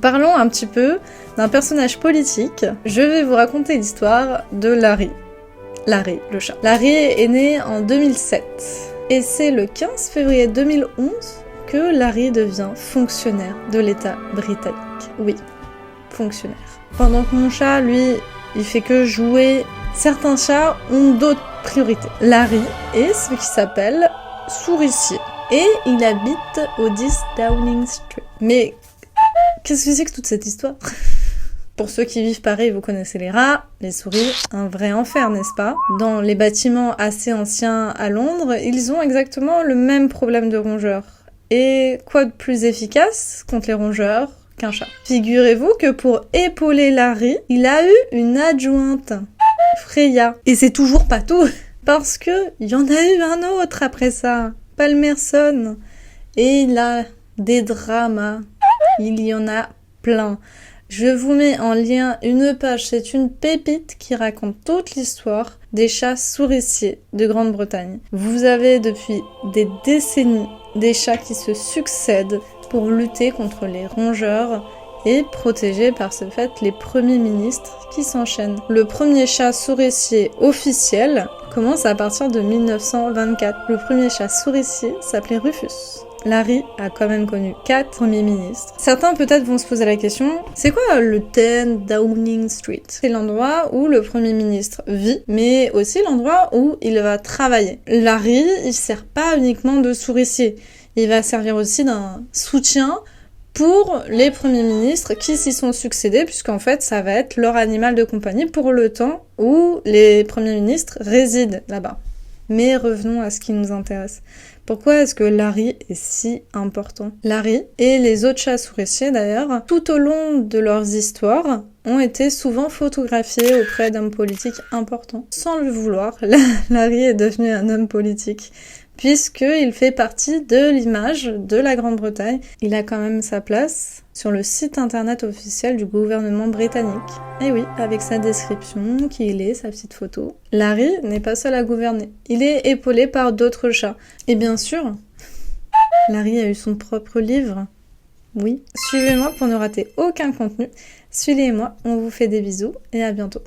Parlons un petit peu d'un personnage politique. Je vais vous raconter l'histoire de Larry. Larry, le chat. Larry est né en 2007. Et c'est le 15 février 2011 que Larry devient fonctionnaire de l'État britannique. Oui, fonctionnaire. Pendant que mon chat, lui, il fait que jouer, certains chats ont d'autres priorités. Larry est ce qui s'appelle souricier. Et il habite au 10 Downing Street. Mais qu'est-ce que c'est que toute cette histoire? Pour ceux qui vivent Paris, vous connaissez les rats, les souris, un vrai enfer, n'est-ce pas? Dans les bâtiments assez anciens à Londres, ils ont exactement le même problème de rongeurs. Et quoi de plus efficace contre les rongeurs qu'un chat? Figurez-vous que pour épauler Larry, il a eu une adjointe, Freya. Et c'est toujours pas tout, parce que il y en a eu un autre après ça, Palmerston. Et il a des dramas. Il y en a plein. Je vous mets en lien une page, c'est une pépite qui raconte toute l'histoire des chats souriciers de Grande-Bretagne. Vous avez depuis des décennies des chats qui se succèdent pour lutter contre les rongeurs et protéger par ce fait les premiers ministres qui s'enchaînent. Le premier chat souricier officiel commence à partir de 1924. Le premier chat souricier s'appelait Rufus. Larry a quand même connu 4 premiers ministres. Certains peut-être vont se poser la question, c'est quoi le 10 Downing Street? C'est l'endroit où le premier ministre vit, mais aussi l'endroit où il va travailler. Larry, il sert pas uniquement de souricier, il va servir aussi d'un soutien pour les premiers ministres qui s'y sont succédés, puisqu'en fait ça va être leur animal de compagnie pour le temps où les premiers ministres résident là-bas. Mais revenons à ce qui nous intéresse. Pourquoi est-ce que Larry est si important? Larry, et les autres chats souriciers d'ailleurs, tout au long de leurs histoires, ont été souvent photographiés auprès d'hommes politiques importants. Sans le vouloir, Larry est devenu un homme politique, puisqu'il fait partie de l'image de la Grande-Bretagne. Il a quand même sa place sur le site internet officiel du gouvernement britannique. Et oui, avec sa description, qui il est, sa petite photo. Larry n'est pas seul à gouverner. Il est épaulé par d'autres chats. Et bien sûr, Larry a eu son propre livre. Oui. Suivez-moi pour ne rater aucun contenu. Suivez-moi, on vous fait des bisous et à bientôt.